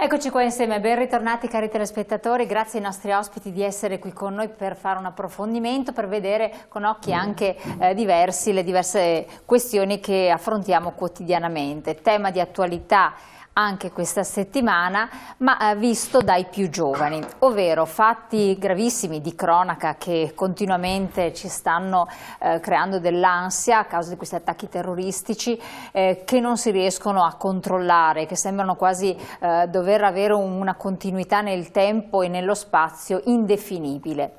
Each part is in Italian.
Eccoci qua insieme, ben ritornati cari telespettatori, grazie ai nostri ospiti di essere qui con noi per fare un approfondimento, per vedere con occhi anche diversi le diverse questioni che affrontiamo quotidianamente. Tema di attualità anche questa settimana, ma visto dai più giovani, ovvero fatti gravissimi di cronaca che continuamente ci stanno creando dell'ansia a causa di questi attacchi terroristici che non si riescono a controllare, che sembrano quasi dover avere una continuità nel tempo e nello spazio indefinibile.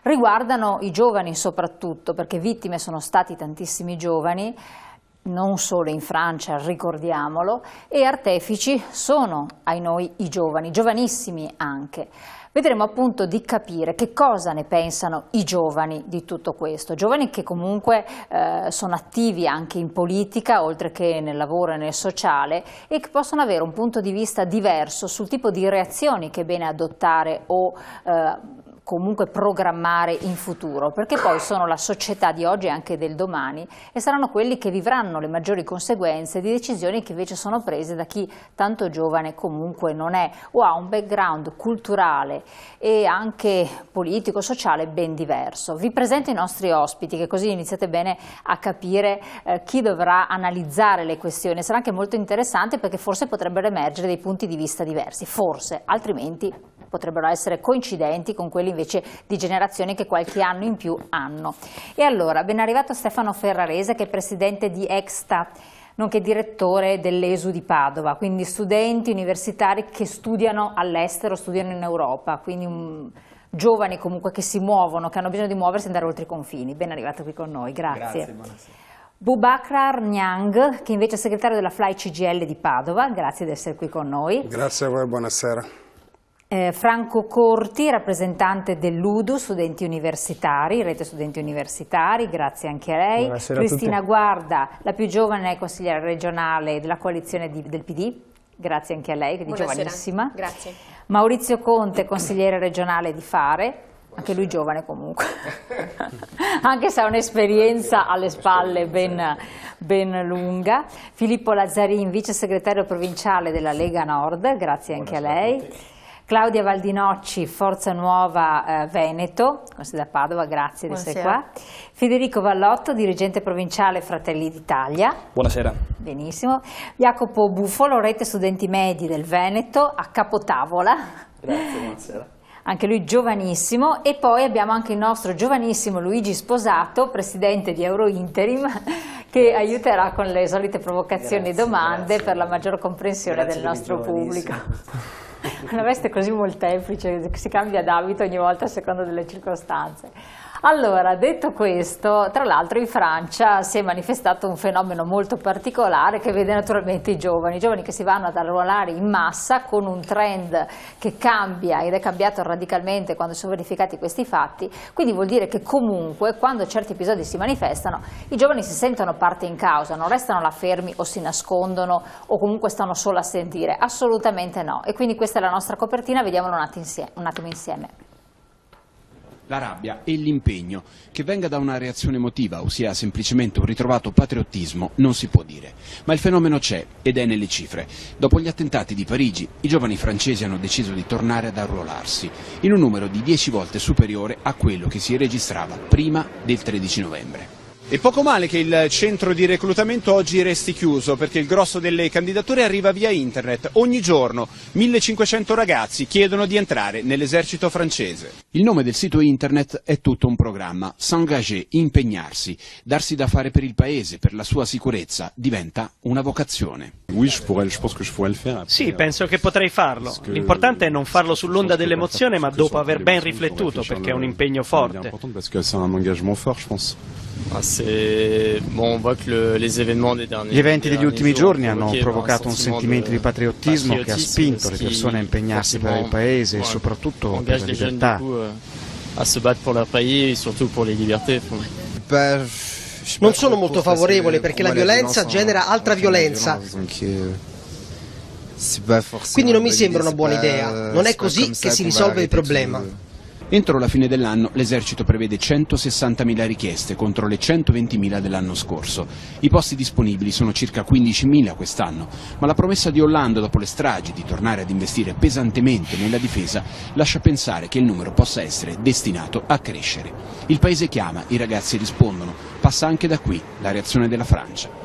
Riguardano i giovani soprattutto, perché vittime sono stati tantissimi giovani, non solo in Francia, ricordiamolo, e artefici sono, ai noi, i giovani, giovanissimi anche. Vedremo appunto di capire che cosa ne pensano i giovani di tutto questo, giovani che comunque sono attivi anche in politica, oltre che nel lavoro e nel sociale, e che possono avere un punto di vista diverso sul tipo di reazioni che è bene adottare o comunque programmare in futuro, perché poi sono la società di oggi e anche del domani e saranno quelli che vivranno le maggiori conseguenze di decisioni che invece sono prese da chi tanto giovane comunque non è o ha un background culturale e anche politico, sociale ben diverso. Vi presento i nostri ospiti, che così iniziate bene a capire chi dovrà analizzare le questioni. Sarà anche molto interessante perché forse potrebbero emergere dei punti di vista diversi, forse, altrimenti potrebbero essere coincidenti con quelli invece di generazioni che qualche anno in più hanno. E allora, ben arrivato Stefano Ferrarese, che è presidente di EXTA, nonché direttore dell'ESU di Padova, quindi studenti universitari che studiano all'estero, studiano in Europa, quindi giovani comunque che si muovono, che hanno bisogno di muoversi e andare oltre i confini. Ben arrivato qui con noi, grazie. Grazie, buonasera. Boubacar Niang, che invece è segretario della FLAI CGIL di Padova, grazie di essere qui con noi. Grazie a voi, buonasera. Franco Corti, rappresentante dell'UDU, studenti universitari, Rete Studenti Universitari, grazie anche a lei. Buonasera Cristina a tutti. Guarda, la più giovane consigliera regionale della coalizione del PD, grazie anche a lei, che è giovanissima. Grazie. Maurizio Conte, consigliere regionale di Fare, anche lui giovane comunque, anche se ha un'esperienza alle spalle ben lunga. Filippo Lazzarin, vice segretario provinciale della Lega Nord, grazie anche a lei. Claudia Valdinocci, Forza Nuova Veneto, da Padova, grazie di essere qua. Federico Vallotto, dirigente provinciale Fratelli d'Italia. Buonasera. Benissimo. Jacopo Buffolo, Rete Studenti Medi del Veneto, a capotavola. Grazie, buonasera. Anche lui giovanissimo. E poi abbiamo anche il nostro giovanissimo Luigi Sposato, presidente di Eurointerim, che aiuterà con le solite provocazioni e domande per la maggior comprensione del nostro pubblico. Una veste così molteplice, che si cambia d'abito ogni volta a seconda delle circostanze. Allora, detto questo, tra l'altro in Francia si è manifestato un fenomeno molto particolare che vede naturalmente i giovani che si vanno ad arruolare in massa, con un trend che cambia ed è cambiato radicalmente quando sono verificati questi fatti. Quindi vuol dire che comunque quando certi episodi si manifestano i giovani si sentono parte in causa, non restano là fermi o si nascondono o comunque stanno solo a sentire, assolutamente no. E quindi questa è la nostra copertina, vediamola un attimo insieme. La rabbia e l'impegno, che venga da una reazione emotiva o sia semplicemente un ritrovato patriottismo, non si può dire. Ma il fenomeno c'è ed è nelle cifre. Dopo gli attentati di Parigi, i giovani francesi hanno deciso di tornare ad arruolarsi, in un numero di 10 volte superiore a quello che si registrava prima del 13 novembre. E poco male che il centro di reclutamento oggi resti chiuso, perché il grosso delle candidature arriva via internet. Ogni giorno 1500 ragazzi chiedono di entrare nell'esercito francese. Il nome del sito internet è tutto un programma. S'engager, impegnarsi, darsi da fare per il paese, per la sua sicurezza, diventa una vocazione. Sì, penso che potrei farlo. L'importante è non farlo sull'onda dell'emozione, ma dopo aver ben riflettuto, perché è un impegno forte. Gli eventi degli ultimi giorni hanno provocato un sentimento di patriottismo che ha spinto le persone a impegnarsi per il paese e soprattutto per la libertà. Non sono molto favorevole perché la violenza genera altra violenza. Quindi non mi sembra una buona idea. Non è così che si risolve il problema. Entro la fine dell'anno l'esercito prevede 160.000 richieste contro le 120.000 dell'anno scorso. I posti disponibili sono circa 15.000 quest'anno, ma la promessa di Hollande dopo le stragi di tornare ad investire pesantemente nella difesa lascia pensare che il numero possa essere destinato a crescere. Il paese chiama, i ragazzi rispondono, passa anche da qui la reazione della Francia.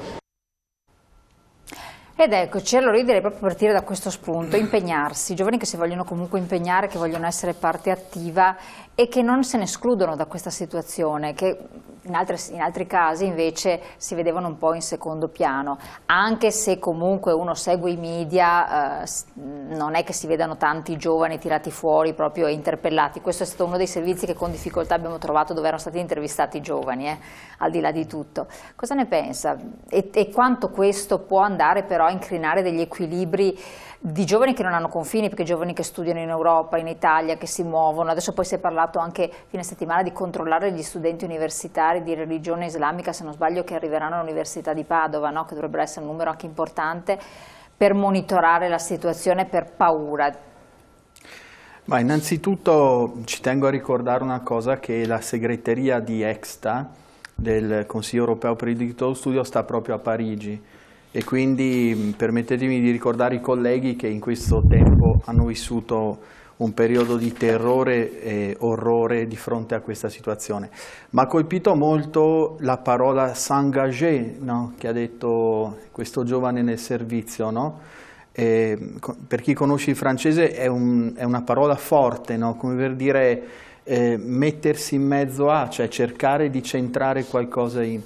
Ed eccoci, allora io direi proprio partire da questo spunto, impegnarsi, giovani che si vogliono comunque impegnare, che vogliono essere parte attiva e che non se ne escludono da questa situazione, che in altri casi invece si vedevano un po' in secondo piano, anche se comunque uno segue i media, non è che si vedano tanti giovani tirati fuori proprio e interpellati. Questo è stato uno dei servizi che con difficoltà abbiamo trovato dove erano stati intervistati i giovani, al di là di tutto. Cosa ne pensa? E quanto questo può andare però a incrinare degli equilibri di giovani che non hanno confini, perché giovani che studiano in Europa, in Italia, che si muovono. Adesso poi si è parlato anche fine settimana di controllare gli studenti universitari di religione islamica, se non sbaglio, che arriveranno all'Università di Padova, no? Che dovrebbe essere un numero anche importante per monitorare la situazione per paura. Ma innanzitutto ci tengo a ricordare una cosa, che la segreteria di EXTA del Consiglio Europeo per il diritto allo studio sta proprio a Parigi. E quindi permettetemi di ricordare i colleghi che in questo tempo hanno vissuto un periodo di terrore e orrore di fronte a questa situazione. Mi ha colpito molto la parola s'engager, no? Che ha detto questo giovane nel servizio, no? Per chi conosce il francese è una parola forte, no? Come per dire mettersi in mezzo a, cioè cercare di centrare qualcosa in...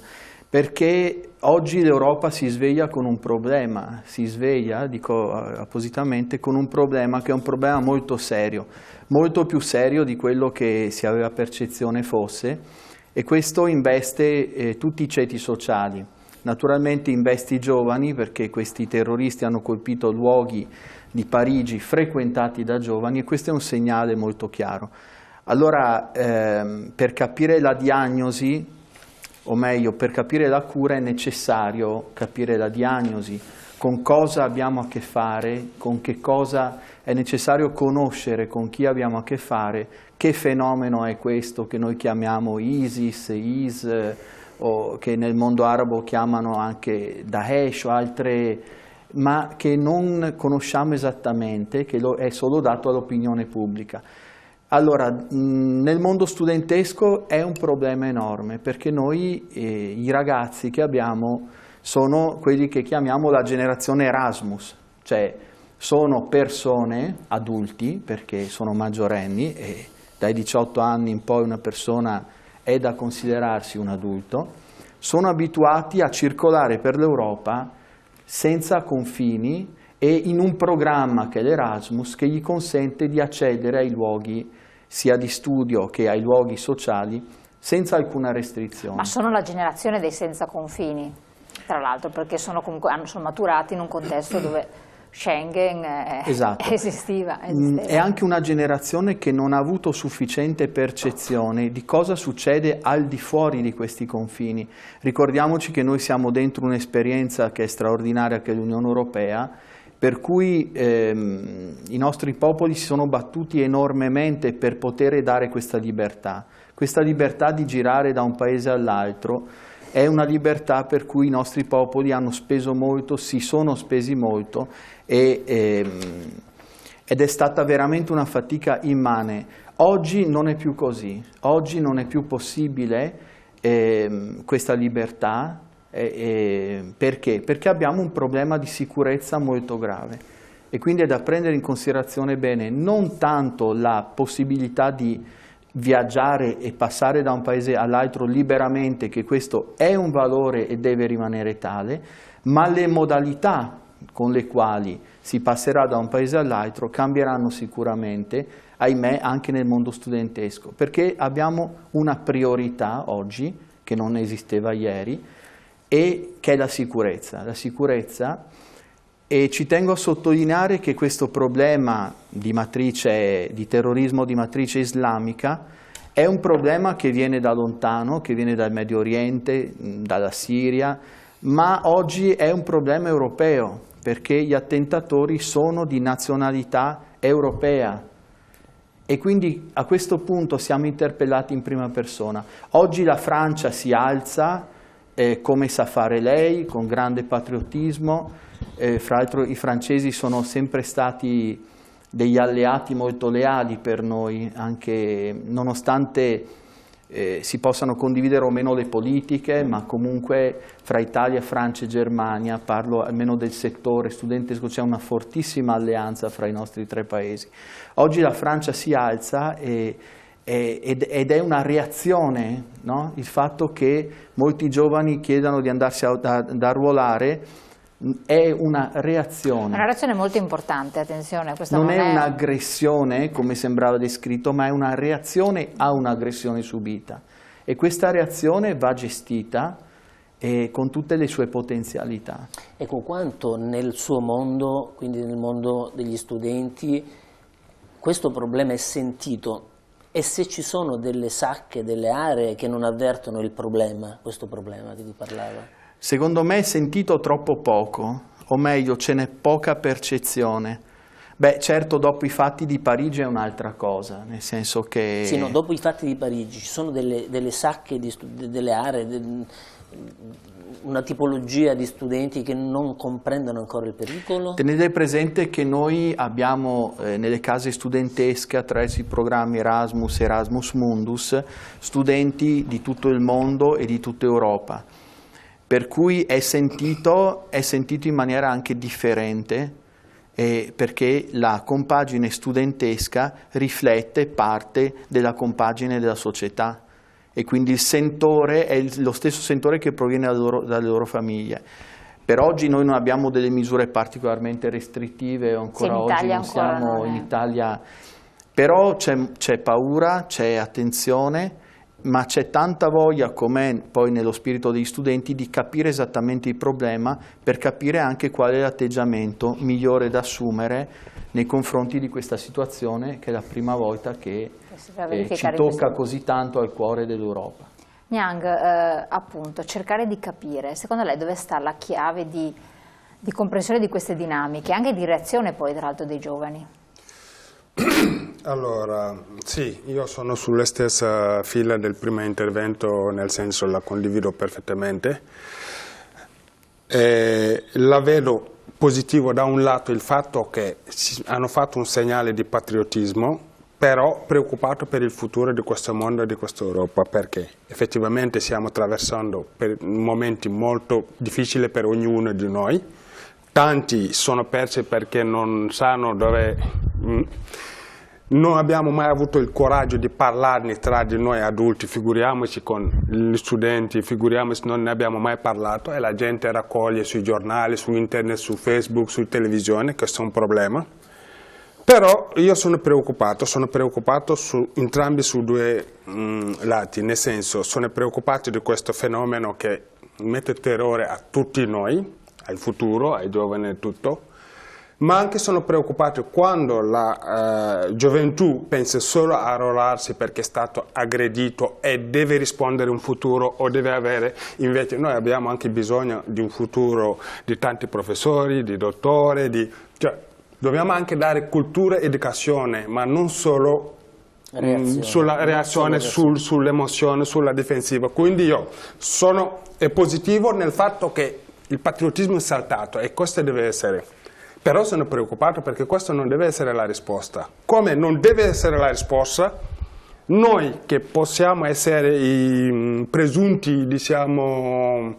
Perché oggi l'Europa si sveglia con un problema, si sveglia, dico appositamente, con un problema che è un problema molto serio, molto più serio di quello che si aveva percezione fosse, e questo investe tutti i ceti sociali. Naturalmente investe i giovani, perché questi terroristi hanno colpito luoghi di Parigi frequentati da giovani, e questo è un segnale molto chiaro. Allora, per capire la diagnosi, o meglio, per capire la cura è necessario capire la diagnosi, con cosa abbiamo a che fare, con che cosa è necessario conoscere, con chi abbiamo a che fare, che fenomeno è questo che noi chiamiamo ISIS, o che nel mondo arabo chiamano anche Daesh o altre, ma che non conosciamo esattamente, che è solo dato all'opinione pubblica. Allora, nel mondo studentesco è un problema enorme, perché noi, i ragazzi che abbiamo, sono quelli che chiamiamo la generazione Erasmus, cioè sono persone, adulti, perché sono maggiorenni, e dai 18 anni in poi una persona è da considerarsi un adulto, sono abituati a circolare per l'Europa senza confini e in un programma che è l'Erasmus, che gli consente di accedere ai luoghi sia di studio che ai luoghi sociali senza alcuna restrizione. Ma sono la generazione dei senza confini, tra l'altro, perché sono maturati in un contesto dove Schengen esatto. esisteva. È anche una generazione che non ha avuto sufficiente percezione di cosa succede al di fuori di questi confini. Ricordiamoci che noi siamo dentro un'esperienza che è straordinaria, che è l'Unione Europea, per cui i nostri popoli si sono battuti enormemente per poter dare questa libertà di girare da un paese all'altro. È una libertà per cui i nostri popoli hanno speso molto, si sono spesi molto, ed è stata veramente una fatica immane. Oggi non è più così, oggi non è più possibile questa libertà. Perché? Perché abbiamo un problema di sicurezza molto grave, e quindi è da prendere in considerazione bene non tanto la possibilità di viaggiare e passare da un paese all'altro liberamente, che questo è un valore e deve rimanere tale, ma le modalità con le quali si passerà da un paese all'altro cambieranno sicuramente, ahimè, anche nel mondo studentesco, perché abbiamo una priorità oggi che non esisteva ieri, e che è la sicurezza. E ci tengo a sottolineare che questo problema di terrorismo di matrice islamica è un problema che viene da lontano, che viene dal Medio Oriente, dalla Siria, ma oggi è un problema europeo, perché gli attentatori sono di nazionalità europea, E quindi a questo punto siamo interpellati in prima persona. Oggi la Francia si alza, come sa fare lei, con grande patriottismo. Fra l'altro i francesi sono sempre stati degli alleati molto leali per noi, anche nonostante si possano condividere o meno le politiche, ma comunque fra Italia, Francia e Germania, parlo almeno del settore studentesco, c'è una fortissima alleanza fra i nostri tre paesi. Oggi la Francia si alza ed è una reazione, no? Il fatto che molti giovani chiedano di andarsi da arruolare è una reazione. Una reazione molto importante, attenzione. Questa non è un'aggressione, come sembrava descritto, ma è una reazione a un'aggressione subita. E questa reazione va gestita con tutte le sue potenzialità. Ecco, quanto nel suo mondo, quindi nel mondo degli studenti, questo problema è sentito? E se ci sono delle sacche, delle aree che non avvertono il problema, questo problema di cui parlava? Secondo me è sentito troppo poco, o meglio ce n'è poca percezione. Beh, certo dopo i fatti di Parigi è un'altra cosa, nel senso che... Sì, no, dopo i fatti di Parigi ci sono delle sacche, delle aree, una tipologia di studenti che non comprendono ancora il pericolo? Tenete presente che noi abbiamo nelle case studentesche, attraverso i programmi Erasmus, Erasmus Mundus, studenti di tutto il mondo e di tutta Europa. Per cui è sentito in maniera anche differente, perché la compagine studentesca riflette parte della compagine della società e quindi il sentore è lo stesso sentore che proviene dalle loro famiglie. Per oggi noi non abbiamo delle misure particolarmente restrittive, ancora oggi non siamo in Italia, però c'è paura, c'è attenzione, ma c'è tanta voglia, come poi nello spirito degli studenti, di capire esattamente il problema per capire anche qual è l'atteggiamento migliore da assumere nei confronti di questa situazione che è la prima volta che ci tocca così tanto al cuore dell'Europa. Niang, appunto, cercare di capire, secondo lei dove sta la chiave di comprensione di queste dinamiche, anche di reazione poi tra l'altro dei giovani? Allora, sì, io sono sulla stessa fila del primo intervento, nel senso la condivido perfettamente. La vedo positivo da un lato il fatto che hanno fatto un segnale di patriottismo, però preoccupato per il futuro di questo mondo e di questa Europa, perché effettivamente stiamo attraversando per momenti molto difficili per ognuno di noi. Tanti sono persi perché non sanno dove... Non abbiamo mai avuto il coraggio di parlarne tra di noi adulti, figuriamoci con gli studenti, figuriamoci, non ne abbiamo mai parlato e la gente raccoglie sui giornali, su internet, su Facebook, su televisione, questo è un problema. Però io sono preoccupato entrambi su due lati, nel senso sono preoccupato di questo fenomeno che mette terrore a tutti noi, al futuro, ai giovani e tutto. Ma anche sono preoccupato quando la gioventù pensa solo a arruolarsi perché è stato aggredito e deve rispondere un futuro o deve avere, invece noi abbiamo anche bisogno di un futuro di tanti professori, di dottori, cioè, dobbiamo anche dare cultura e educazione, ma non solo sulla reazione, sull'emozione, sulla difensiva. Quindi io sono positivo nel fatto che il patriottismo è saltato e questo deve essere. Però sono preoccupato perché questo non deve essere la risposta. Come non deve essere la risposta, noi che possiamo essere i presunti, diciamo,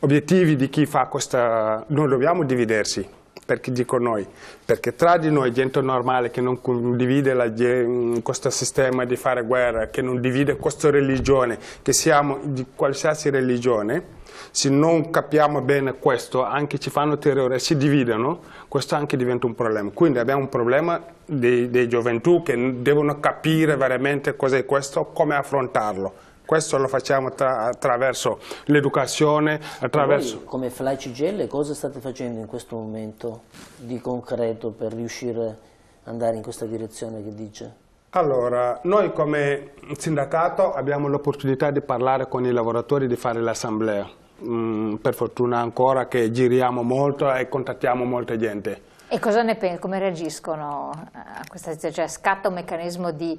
obiettivi di chi fa questa... non dobbiamo dividersi, perché dico noi, perché tra di noi gente normale che non condivide questo sistema di fare guerra, che non divide questa religione, che siamo di qualsiasi religione, se non capiamo bene questo, anche ci fanno terrore e si dividono, questo anche diventa un problema. Quindi abbiamo un problema dei gioventù che devono capire veramente cos'è questo, come affrontarlo. Questo lo facciamo attraverso l'educazione, attraverso... Voi, come Fly CGIL, cosa state facendo in questo momento di concreto per riuscire ad andare in questa direzione che dice? Allora, noi come sindacato abbiamo l'opportunità di parlare con i lavoratori, di fare l'assemblea. per fortuna ancora che giriamo molto e contattiamo molta gente. E cosa ne pensi? Come reagiscono a questa situazione? Cioè scatta un meccanismo di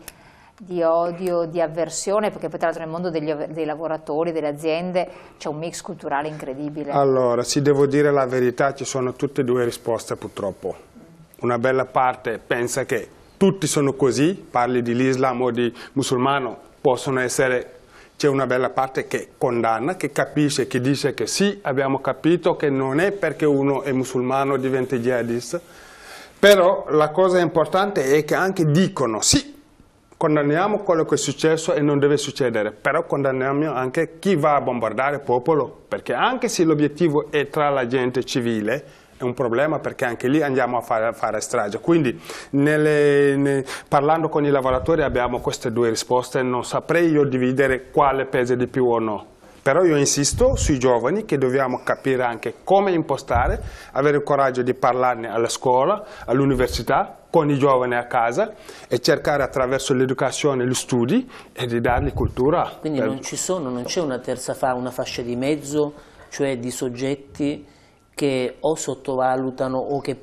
odio, di avversione, perché poi tra l'altro nel mondo dei lavoratori, delle aziende c'è un mix culturale incredibile. Allora, se devo dire la verità, ci sono tutte e due risposte purtroppo. Una bella parte pensa che tutti sono così, parli dell'Islam o di musulmano, possono essere, c'è una bella parte che condanna, che capisce, che dice che sì, abbiamo capito che non è perché uno è musulmano diventa jihadista, però la cosa importante è che anche dicono sì, condanniamo quello che è successo e non deve succedere, però condanniamo anche chi va a bombardare il popolo, perché anche se l'obiettivo è tra la gente civile, è un problema perché anche lì andiamo a fare strage. Quindi parlando con i lavoratori abbiamo queste due risposte, non saprei io dividere quale pesa di più o no. Però io insisto sui giovani che dobbiamo capire anche come impostare, avere il coraggio di parlarne alla scuola, all'università, con i giovani a casa e cercare attraverso l'educazione, gli studi e di dargli cultura. Quindi non c'è una terza una fascia di mezzo, cioè di soggetti che o sottovalutano o che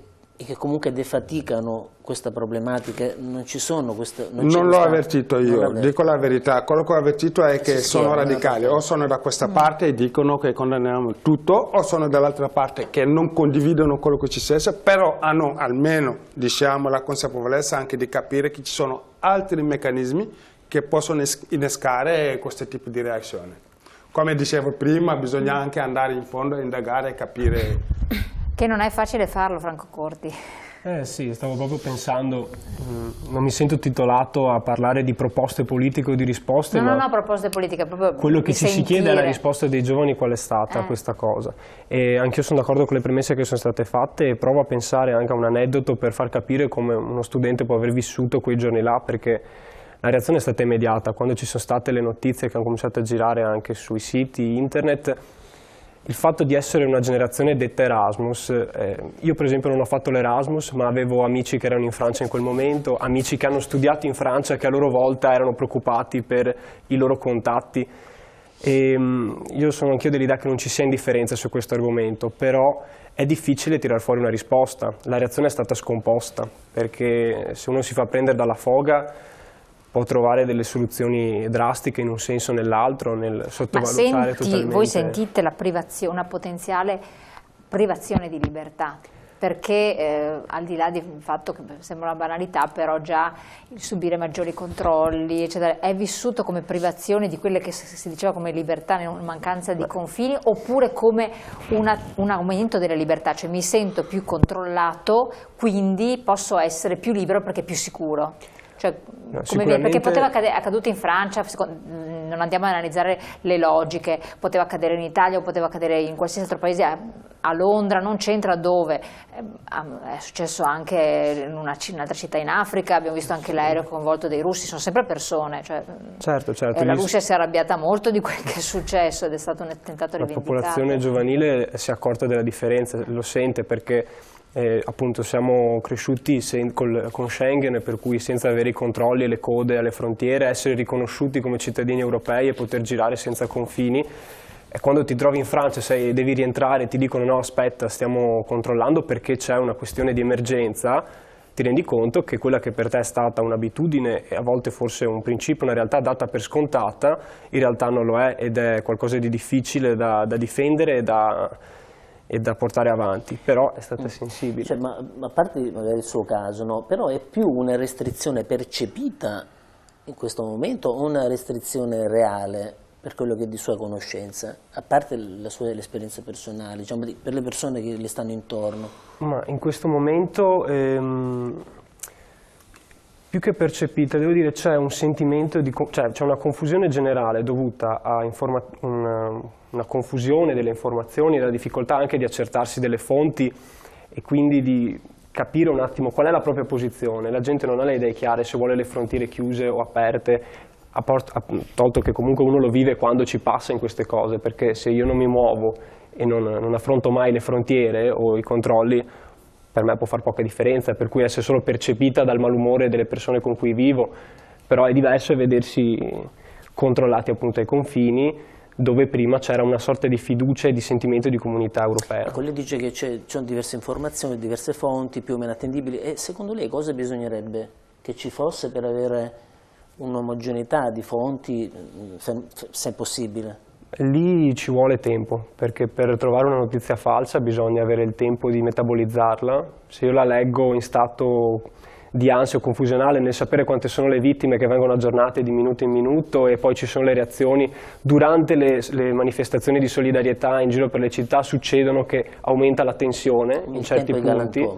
comunque defaticano questa problematica, non ci sono queste... Non l'ho avvertito io, dico la verità, quello che ho avvertito è che sono radicali, o sono da questa parte e dicono che condanniamo tutto, o sono dall'altra parte che non condividono quello che ci sia, però hanno almeno, diciamo, la consapevolezza anche di capire che ci sono altri meccanismi che possono innescare questo tipo di reazione. Come dicevo prima, bisogna anche andare in fondo a indagare e capire... Che non è facile farlo, Franco Corti. Sì, stavo proprio pensando, non mi sento titolato a parlare di proposte politiche o di risposte, no, proposte politiche, proprio quello che ci si chiede è la risposta dei giovani qual è stata a questa cosa. E anch'io sono d'accordo con le premesse che sono state fatte e provo a pensare anche a un aneddoto per far capire come uno studente può aver vissuto quei giorni là, perché la reazione è stata immediata. Quando ci sono state le notizie che hanno cominciato a girare anche sui siti internet, il fatto di essere una generazione detta Erasmus, io per esempio non ho fatto l'Erasmus, ma avevo amici che erano in Francia in quel momento, amici che hanno studiato in Francia e che a loro volta erano preoccupati per i loro contatti. E io sono anch'io dell'idea che non ci sia indifferenza su questo argomento, però è difficile tirar fuori una risposta. La reazione è stata scomposta, perché se uno si fa prendere dalla foga può trovare delle soluzioni drastiche in un senso o nell'altro, nel sottovalutare totalmente. Voi sentite la privazione, una potenziale privazione di libertà? Perché al di là del fatto che sembra una banalità, però già il subire maggiori controlli, eccetera, è vissuto come privazione di quelle che si diceva come libertà, mancanza di confini, oppure come un aumento delle libertà, cioè mi sento più controllato, quindi posso essere più libero perché è più sicuro? Cioè, perché poteva accadere, è accaduto in Francia, non andiamo ad analizzare le logiche, poteva accadere in Italia o poteva accadere in qualsiasi altro paese, a Londra, non c'entra dove, è successo anche in un'altra città in Africa, abbiamo visto anche l'aereo coinvolto dei russi, sono sempre persone, cioè, certo. La Russia si è arrabbiata molto di quel che è successo ed è stato un attentato rivendicato. La popolazione giovanile si è accorta della differenza, lo sente perché appunto siamo cresciuti con Schengen, per cui senza avere i controlli e le code alle frontiere, essere riconosciuti come cittadini europei e poter girare senza confini. E quando ti trovi in Francia, devi rientrare, ti dicono no aspetta, stiamo controllando perché c'è una questione di emergenza, ti rendi conto che quella che per te è stata un'abitudine e a volte forse un principio, una realtà data per scontata, in realtà non lo è ed è qualcosa di difficile da difendere e da portare avanti, però è stata sensibile. Cioè, ma a parte magari il suo caso, no? Però è più una restrizione percepita in questo momento o una restrizione reale per quello che è di sua conoscenza, a parte le sue esperienze personali, diciamo, per le persone che le stanno intorno? Ma in questo momento più che percepita, devo dire c'è un sentimento c'è una confusione generale dovuta a una confusione delle informazioni, la difficoltà anche di accertarsi delle fonti e quindi di capire un attimo qual è la propria posizione. La gente non ha le idee chiare se vuole le frontiere chiuse o aperte, tolto che comunque uno lo vive quando ci passa in queste cose, perché se io non mi muovo e non affronto mai le frontiere o i controlli, per me può fare poca differenza, per cui essere solo percepita dal malumore delle persone con cui vivo, però è diverso vedersi controllati appunto ai confini, dove prima c'era una sorta di fiducia e di sentimento di comunità europea. Ecco, lei dice che ci sono diverse informazioni, diverse fonti più o meno attendibili, e secondo lei cosa bisognerebbe che ci fosse per avere un'omogeneità di fonti, se è possibile? Lì ci vuole tempo, perché per trovare una notizia falsa bisogna avere il tempo di metabolizzarla. Se io la leggo in stato di ansia o confusionale nel sapere quante sono le vittime che vengono aggiornate di minuto in minuto, e poi ci sono le reazioni durante le manifestazioni di solidarietà in giro per le città, succedono che aumenta la tensione in certi punti.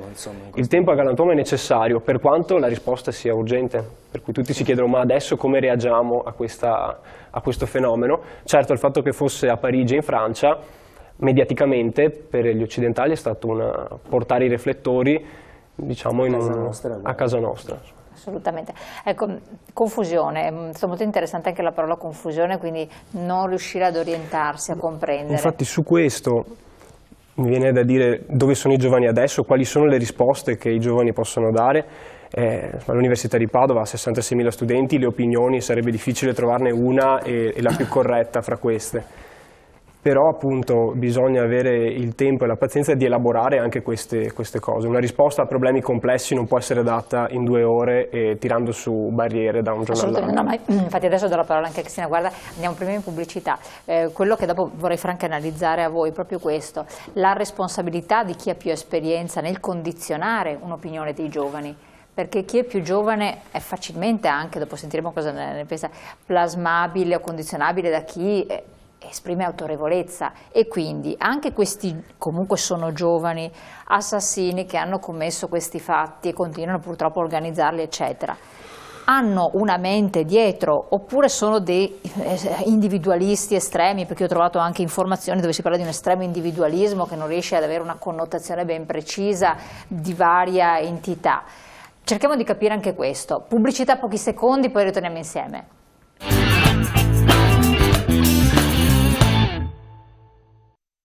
Il tempo a galantuomo è necessario, per quanto la risposta sia urgente, per cui tutti si chiedono: ma adesso come reagiamo a questo fenomeno? Certo, il fatto che fosse a Parigi, in Francia, mediaticamente per gli occidentali è stato portare i riflettori, diciamo, a casa nostra. Assolutamente. Ecco, confusione, è stato molto interessante anche la parola confusione, quindi non riuscire ad orientarsi, a comprendere. Infatti su questo mi viene da dire: dove sono i giovani adesso, quali sono le risposte che i giovani possono dare. All'Università di Padova ha 66.000 studenti, le opinioni sarebbe difficile trovarne una e la più corretta fra queste. Però appunto bisogna avere il tempo e la pazienza di elaborare anche queste cose. Una risposta a problemi complessi non può essere data in 2 ore e tirando su barriere da un giorno all'altro. No, ma infatti adesso do la parola anche a Cristina. Guarda, andiamo prima in pubblicità. Quello che dopo vorrei fare anche analizzare a voi è proprio questo: la responsabilità di chi ha più esperienza nel condizionare un'opinione dei giovani. Perché chi è più giovane è facilmente, anche dopo sentiremo cosa ne pensa, plasmabile o condizionabile da chi esprime autorevolezza, e quindi anche questi comunque sono giovani assassini che hanno commesso questi fatti e continuano purtroppo a organizzarli, eccetera. Hanno una mente dietro, oppure sono dei individualisti estremi? Perché ho trovato anche informazioni dove si parla di un estremo individualismo che non riesce ad avere una connotazione ben precisa di varia entità. Cerchiamo di capire anche questo. Pubblicità, pochi secondi, poi ritorniamo insieme.